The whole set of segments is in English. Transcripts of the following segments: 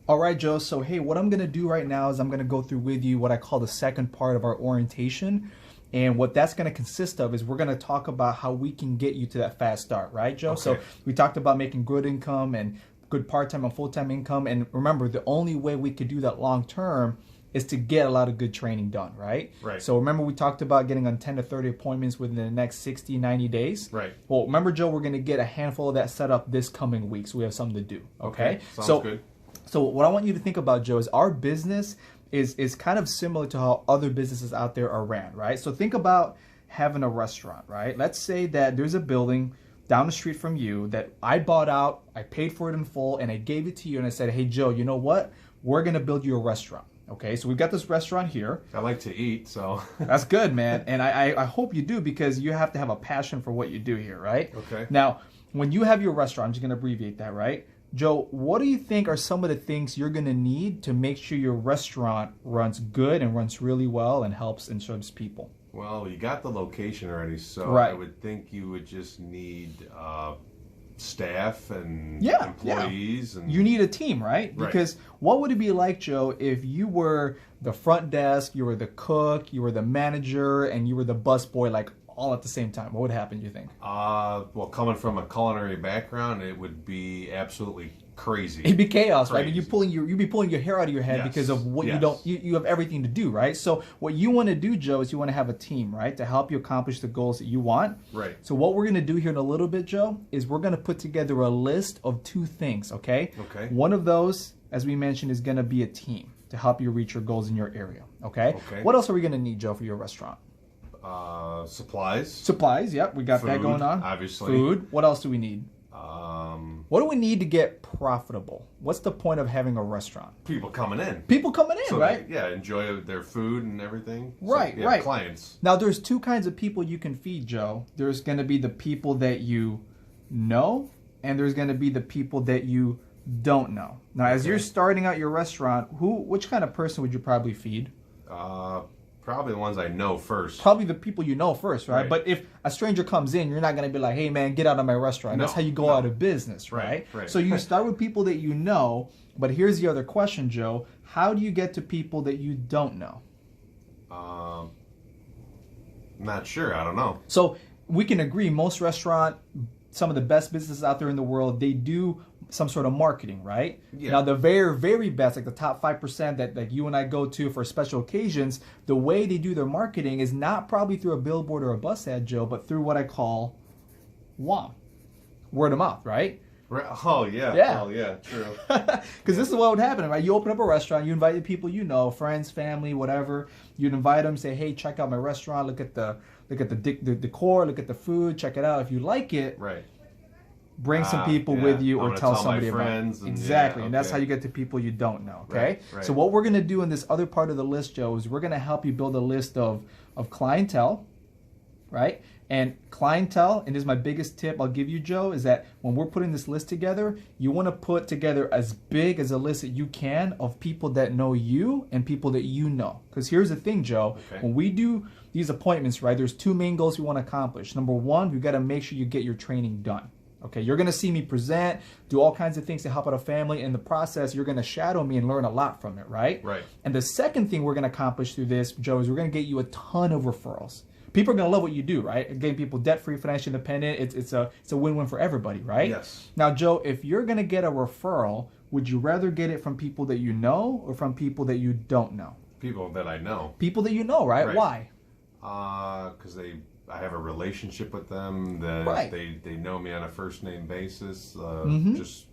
All right, Joe. So, hey, what I'm going to do right now is I'm going to go through with you what I call the second part of our orientation. And what that's going to consist of is we're going to talk about how we can get you to that fast start, right, Joe? Okay. So, we talked about making good income and good part-time and full-time income. And remember, the only way we could do that long term is to get a lot of good training done, right? Right. So remember we talked about getting on 10 to 30 appointments within the next 60, 90 days? Right. Well, remember, Joe, we're going to get a handful of that set up this coming week, so we have something to do, okay? Sounds good. So what I want you to think about, Joe, is our business is kind of similar to how other businesses out there are ran, right? So think about having a restaurant, right? Let's say that there's a building down the street from you that I bought out, I paid for it in full, and I gave it to you, and I said, hey, Joe, you know what? We're going to build you a restaurant. Okay, so we've got this restaurant here. I like to eat, so. That's good, man. And I hope you do, because you have to have a passion for what you do here, right? Okay. Now, when you have your restaurant, I'm just going to abbreviate that, right? Joe, what do you think are some of the things you're going to need to make sure your restaurant runs good and runs really well and helps and serves people? Well, you got the location already, so Right. I would think you would just need staff and Yeah, employees. And You need a team, right? Right. Because what would it be like, Joe, if you were the front desk, you were the cook, you were the manager, and you were the busboy, like all at the same time? What would happen, do you think? well, coming from a culinary background, it would be absolutely crazy. It'd be chaos, right? I mean, Crazy. you'd be pulling your hair out of your head Yes. because of what Yes. you have everything to do, right? So what you want to do, Joe, is you want to have a team, right, to help you accomplish the goals that you want. Right. So what we're going to do here in a little bit, Joe, is we're going to put together a list of 2 things, okay? Okay. One of those, as we mentioned, is going to be a team to help you reach your goals in your area, okay? Okay. What else are we going to need, Joe, for your restaurant? Supplies. Supplies, yep, we got that Food, going on. obviously. Food. What else do we need? What do we need to get profitable? What's the point of having a restaurant? People coming in. People coming in, So right? They, enjoy their food and everything. Right, so, yeah, right. Clients. Now, there's 2 kinds of people you can feed, Joe. There's going to be the people that you know, and there's going to be the people that you don't know. Now, as Okay. you're starting out your restaurant, which kind of person would you probably feed? Probably the ones I know first. Probably the people you know first, right? Right. But if a stranger comes in, you're not going to be like, hey, man, get out of my restaurant. No, That's how you go no. out of business, right? Right, right. So you start with people that you know, but here's the other question, Joe. How do you get to people that you don't know? Not sure. I don't know. So we can agree most some of the best businesses out there in the world, they do some sort of marketing, right? Yeah. Now the very, very best, like the top 5% that like you and I go to for special occasions, the way they do their marketing is not probably through a billboard or a bus ad, Joe, but through what I call WOM, word of mouth, right? Oh, yeah. Yeah. Oh, yeah. True. Because this is what would happen, right? You open up a restaurant, you invite the people you know, friends, family, whatever. You'd invite them, say, "Hey, check out my restaurant. Look at the decor, look at the food. Check it out. If you like it, Right. bring some people yeah. with you, I'm or gonna tell tell my somebody about it." friends and- Exactly, yeah, and that's okay. how you get to people you don't know. Okay. Right, right. So what we're gonna do in this other part of the list, Joe, is we're gonna help you build a list of clientele, right? And clientele, and this is my biggest tip I'll give you, Joe, is that when we're putting this list together, you want to put together as big as a list that you can of people that know you and people that you know. Because here's the thing, Joe, Okay. when we do these appointments, right, there's 2 main goals we want to accomplish. Number 1, we've got to make sure you get your training done. Okay, you're going to see me present, do all kinds of things to help out a family. In the process, you're going to shadow me and learn a lot from it, right? Right. And the second thing we're going to accomplish through this, Joe, is we're going to get you a ton of referrals. People are going to love what you do, right? Getting people debt-free, financially independent, it's a win-win for everybody, right? Yes. Now, Joe, if you're going to get a referral, would you rather get it from people that you know or from people that you don't know? People that I know. People that you know, right? Right. Why? Because I have a relationship with them. That Right. they know me on a first name basis. Mhm. Just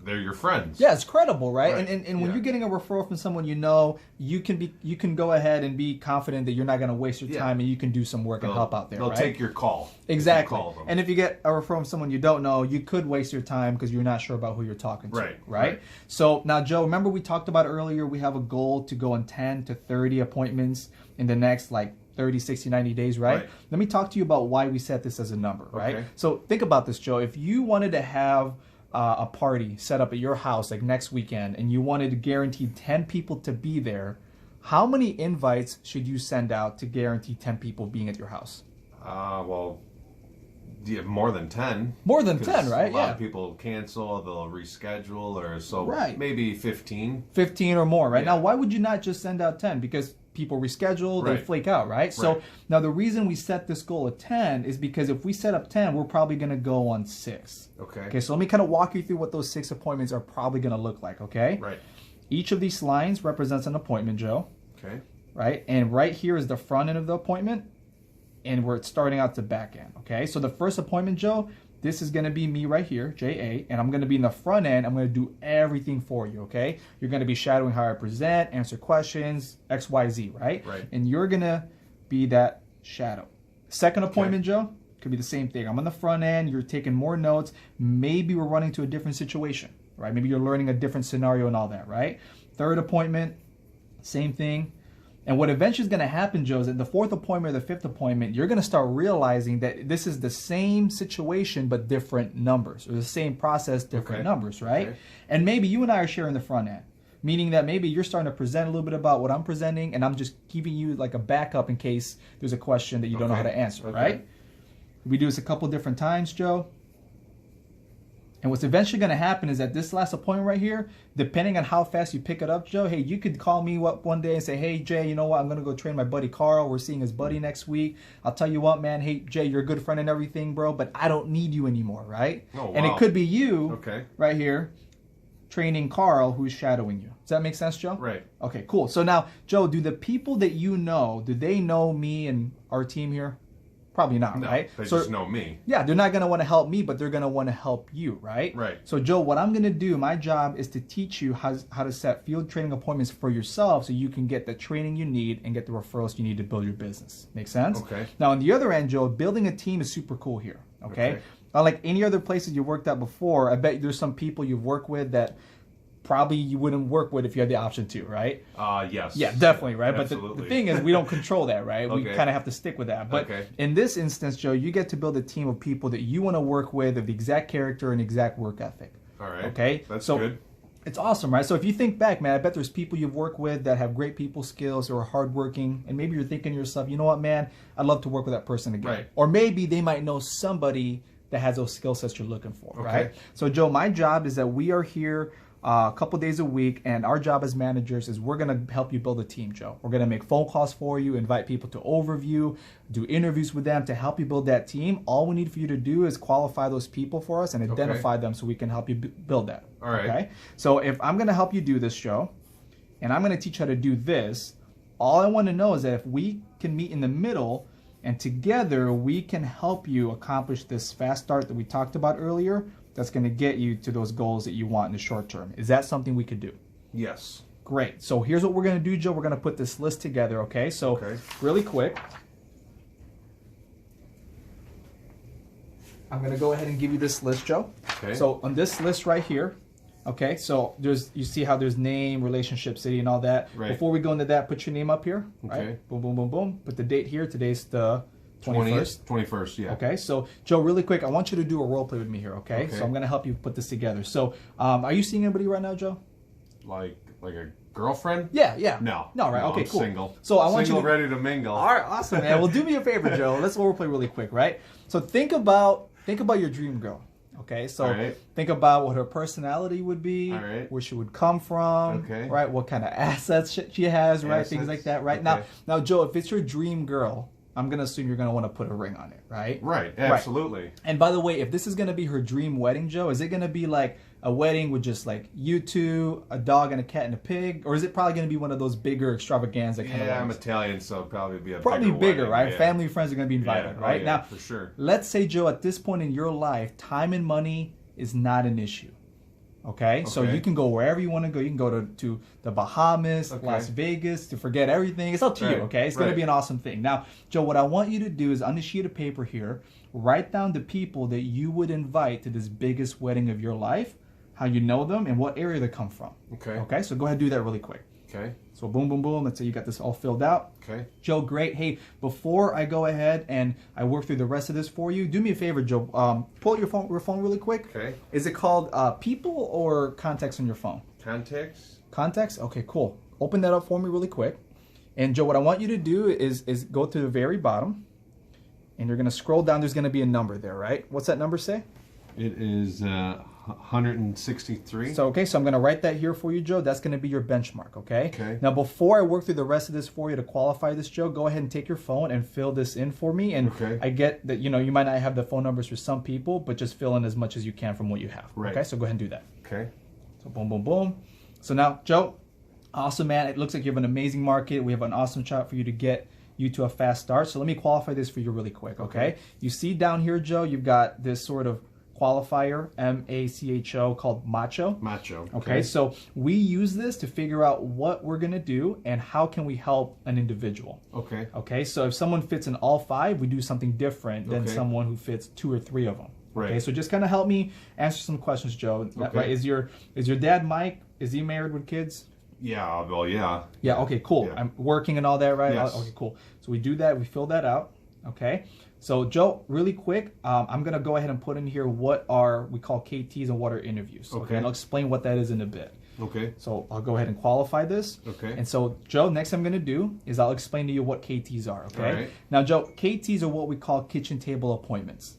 they're your friends. Yeah, it's credible, right? Right. And when Yeah. you're getting a referral from someone you know, you can go ahead and be confident that you're not going to waste your Yeah. time, and you can do some work and help out there, They'll right? take your call. if you Exactly. call them. And if you get a referral from someone you don't know, you could waste your time because you're not sure about who you're talking to. Right, Right. right. So now, Joe, remember we talked about earlier, we have a goal to go on 10 to 30 appointments in the next 30, 60, 90 days, right? Right. Let me talk to you about why we set this as a number, right? Okay. So think about this, Joe. If you wanted to have a party set up at your house like next weekend and you wanted to guarantee 10 people to be there, how many invites should you send out to guarantee 10 people being at your house? Well, Yeah, more than 10. More than 'Cause 10, right? A lot Yeah. of people cancel, they'll reschedule, or so Right. maybe 15. 15 or more, right? Yeah. Now, why would you not just send out 10? Because people reschedule, they Right. flake out, right? So Right. now the reason we set this goal at 10 is because if we set up 10, we're probably going to go on 6. Okay. Okay, so let me kind of walk you through what those 6 appointments are probably going to look like, okay? Right. Each of these lines represents an appointment, Joe, Okay. right? And right here is the front end of the appointment, and we're starting out the back end, okay? So the first appointment, Joe, this is going to be me right here, J.A., and I'm going to be in the front end. I'm going to do everything for you, okay? You're going to be shadowing how I present, answer questions, X, Y, Z, right? Right. And you're going to be that shadow. Second appointment, Joe, could be the same thing. I'm on the front end. You're taking more notes. Maybe we're running to a different situation, right? Maybe you're learning a different scenario and all that, right? Third appointment, same thing. And what eventually is going to happen, Joe, is at the fourth appointment or the fifth appointment, you're going to start realizing that this is the same situation but different numbers, or the same process, different numbers, right? Okay. And maybe you and I are sharing the front end, meaning that maybe you're starting to present a little bit about what I'm presenting, and I'm just giving you like a backup in case there's a question that you don't know how to answer, right? We do this a couple different times, Joe. And what's eventually going to happen is that this last appointment right here, depending on how fast you pick it up, Joe, hey, you could call me up one day and say, hey, Jay, you know what? I'm going to go train my buddy Carl. We're seeing his buddy next week. I'll tell you what, man. Hey, Jay, you're a good friend and everything, bro, but I don't need you anymore, right? Oh, wow. And it could be you Okay. right here training Carl who's shadowing you. Does that make sense, Joe? Right. Okay, cool. So now, Joe, do the people that you know, do they know me and our team here? Probably not, No, right? they So just know me. yeah, they're not going to want to help me, but they're going to want to help you, right? Right. So, Joe, what I'm going to do, my job is to teach you how to set field training appointments for yourself so you can get the training you need and get the referrals you need to build your business. Make sense? Okay. Now, on the other end, Joe, building a team is super cool here, okay? Like any other places you worked at before, I bet there's some people you've worked with that probably you wouldn't work with if you had the option to, right? Yes. Yeah, definitely, right? Absolutely. But the thing is, we don't control that, right? We Okay. kind of have to stick with that. But Okay. in this instance, Joe, you get to build a team of people that you want to work with of the exact character and exact work ethic. All right. Okay? That's So good. it's awesome, right? So if you think back, man, I bet there's people you've worked with that have great people skills or are hardworking, and maybe you're thinking to yourself, you know what, man, I'd love to work with that person again. Right. Or maybe they might know somebody that has those skill sets you're looking for, right? Okay. So, Joe, my job is that we are here a couple days a week, and our job as managers is we're going to help you build a team, Joe. We're going to make phone calls for you, invite people to overview, do interviews with them to help you build that team. All we need for you to do is qualify those people for us and identify them so we can help you build that. All right. Okay? So if I'm going to help you do this, Joe, and I'm going to teach you how to do this, all I want to know is that if we can meet in the middle and together we can help you accomplish this fast start that we talked about earlier, that's going to get you to those goals that you want in the short term. Is that something we could do? Yes. Great. So here's what we're going to do, Joe. We're going to put this list together, okay? So really quick, I'm going to go ahead and give you this list, Joe. Okay. So on this list right here, okay, so you see how there's name, relationship, city, and all that. Right. Before we go into that, put your name up here. Okay. Right? Boom, boom, boom, boom. Put the date here. Today's the 21st. 21st, yeah. Okay, so Joe, really quick, I want you to do a role play with me here, okay? So I'm going to help you put this together. So are you seeing anybody right now, Joe? Like a girlfriend? Yeah. No. No, right, okay, I'm cool. single. So I want single, you to... ready to mingle. All right, awesome, man. Well, do me a favor, Joe. Let's role play really quick, right? So think about your dream girl. Okay, so think about what her personality would be, where she would come from, right? What kind of assets she has, right? Things like that, right? Now, Joe, if it's your dream girl, I'm going to assume you're going to want to put a ring on it, right? Right, absolutely. Right. And by the way, if this is going to be her dream wedding, Joe, is it going to be like a wedding with just like you two, a dog and a cat and a pig? Or is it probably going to be one of those bigger extravaganza kind of weddings? I'm Italian, so it'll probably be a probably bigger, wedding, right? Yeah. Family and friends are going to be invited, right? Yeah, now, for sure. Let's say, Joe, at this point in your life, time and money is not an issue. Okay? So you can go wherever you want to go. You can go to the Bahamas, Las Vegas, to forget everything. It's up to you, okay? It's going to be an awesome thing. Now, Joe, what I want you to do is on the sheet of paper here, write down the people that you would invite to this biggest wedding of your life, how you know them, and what area they come from. Okay? So go ahead and do that really quick. Okay. So boom, boom, boom. Let's say you got this all filled out. Okay. Joe, great. Hey, before I go ahead and I work through the rest of this for you, do me a favor, Joe. Pull out your phone really quick. Okay. Is it called people or contacts on your phone? Contacts. Contacts? Okay, cool. Open that up for me really quick. And Joe, what I want you to do is go to the very bottom. and you're going to scroll down. There's going to be a number there, right? What's that number say? It is 163. So, okay, so I'm going to write that here for you, Joe. That's going to be your benchmark, okay? Okay. Now, before I work through the rest of this for you to qualify this, Joe, go ahead and take your phone and fill this in for me. And Okay. I get that, you know, you might not have the phone numbers for some people, but just fill in as much as you can from what you have. Right. Okay, so go ahead and do that. Okay. So boom, boom, boom. So now, Joe, awesome, man. It looks like you have an amazing market. We have an awesome shot for you to get you to a fast start. So let me qualify this for you really quick, okay? You see down here, Joe, you've got this sort of qualifier, MACHO, called Macho. Macho. Okay, so we use this to figure out what we're gonna do and how can we help an individual. Okay. Okay, so if someone fits in all 5, we do something different than Okay. someone who fits 2 or 3 of them. Right. Okay, so just kind of help me answer some questions, Joe. Okay. Right? Is your dad Mike? Is he married with kids? Yeah. Well, yeah. Yeah. Okay. Cool. Yeah. I'm working and all that, right? Yes. Okay. Cool. So we do that. We fill that out. Okay. So Joe, really quick, I'm gonna go ahead and put in here what we call KTs and what are interviews. Okay. And I'll explain what that is in a bit. Okay. So I'll go ahead and qualify this. Okay. And so, Joe, next I'm going to do is I'll explain to you what KTs are, okay? All right. Now, Joe, KTs are what we call kitchen table appointments.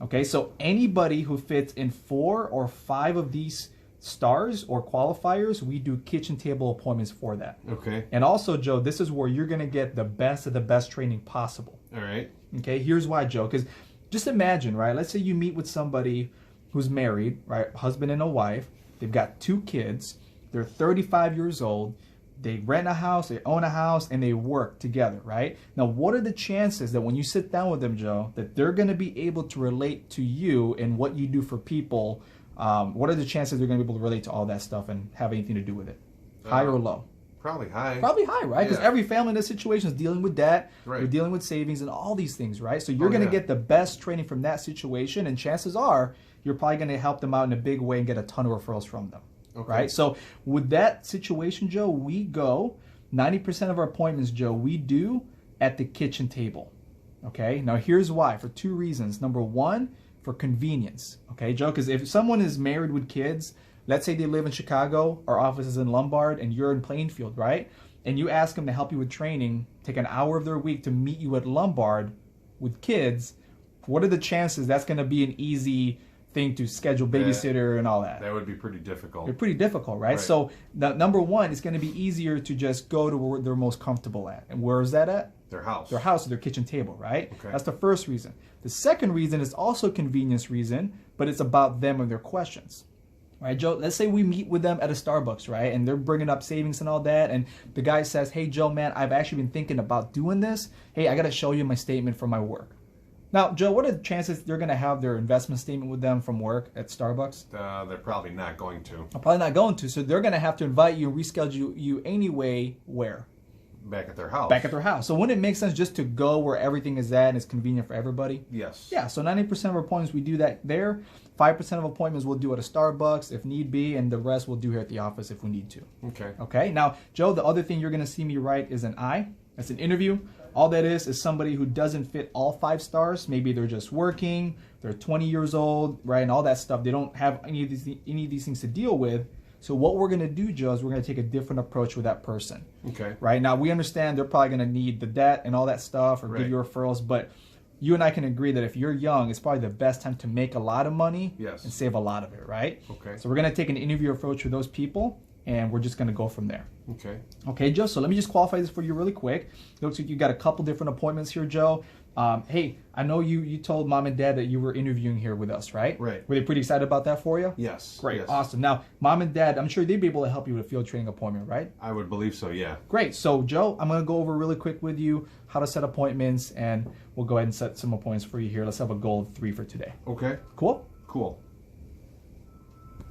Okay, so anybody who fits in 4 or 5 of these stars or qualifiers, we do kitchen table appointments for that. Okay. And also, Joe, this is where you're going to get the best of the best training possible. All right. Okay, here's why, Joe, because just imagine, right? Let's say you meet with somebody who's married, right? Husband and a wife. They've got 2 kids. They're 35 years old. They rent a house, they own a house, and they work together, right? Now, what are the chances that when you sit down with them, Joe, that they're going to be able to relate to you and what you do for people? What are the chances they're going to be able to relate to all that stuff and have anything to do with it? High or low? Probably high. Probably high, right? Because Yeah. every family in this situation is dealing with debt, Right. they're dealing with savings and all these things, right? So you're going to yeah. get the best training from that situation, and chances are you're probably going to help them out in a big way and get a ton of referrals from them, Okay. right? So with that situation, Joe, we go 90% of our appointments, Joe, we do at the kitchen table. Okay, now here's why, for 2 reasons. Number 1, for convenience. Okay, Joe, because if someone is married with kids, let's say they live in Chicago, our office is in Lombard, and you're in Plainfield, right? And you ask them to help you with training, take an hour of their week to meet you at Lombard with kids, what are the chances that's going to be an easy thing to schedule babysitter and all that? That would be pretty difficult. They're pretty difficult, right? Right. So number 1, it's going to be easier to just go to where they're most comfortable at. And where is that at? Their house. Their house or their kitchen table, right? Okay. That's the first reason. The second reason is also convenience reason, but it's about them and their questions. Right, Joe, let's say we meet with them at a Starbucks, right? And they're bringing up savings and all that. And the guy says, hey, Joe, man, I've actually been thinking about doing this. Hey, I got to show you my statement from my work. Now, Joe, what are the chances they're going to have their investment statement with them from work at Starbucks? They're probably not going to. I'm probably not going to. So they're going to have to invite you and reschedule you anyway. Where? Back at their house. Back at their house. So wouldn't it make sense just to go where everything is at and it's convenient for everybody? Yes. Yeah, so 90% of our appointments, we do that there. 5% of appointments we'll do at a Starbucks if need be, and the rest we'll do here at the office if we need to. Okay. Okay, now, Joe, the other thing you're going to see me write is an I. That's an interview. All that is somebody who doesn't fit all 5 stars. Maybe they're just working, they're 20 years old, right, and all that stuff. They don't have any of these things to deal with. So what we're going to do, Joe, is we're going to take a different approach with that person. Okay. Right? Now, we understand they're probably going to need the debt and all that stuff or give Right. you referrals, but you and I can agree that if you're young, it's probably the best time to make a lot of money Yes. and save a lot of it, right? Okay. So we're going to take an interview approach with those people, and we're just going to go from there. Okay. Okay, Joe, so let me just qualify this for you really quick. It looks like you got a couple different appointments here, Joe. Hey, I know you told Mom and Dad that you were interviewing here with us, right? Right. Were they pretty excited about that for you? Yes. Great, Yes. awesome. Now, Mom and Dad, I'm sure they'd be able to help you with a field training appointment, right? I would believe so, yeah. Great. So, Joe, I'm going to go over really quick with you how to set appointments, and we'll go ahead and set some appointments for you here. Let's have a goal of 3 for today. Okay. Cool? Cool.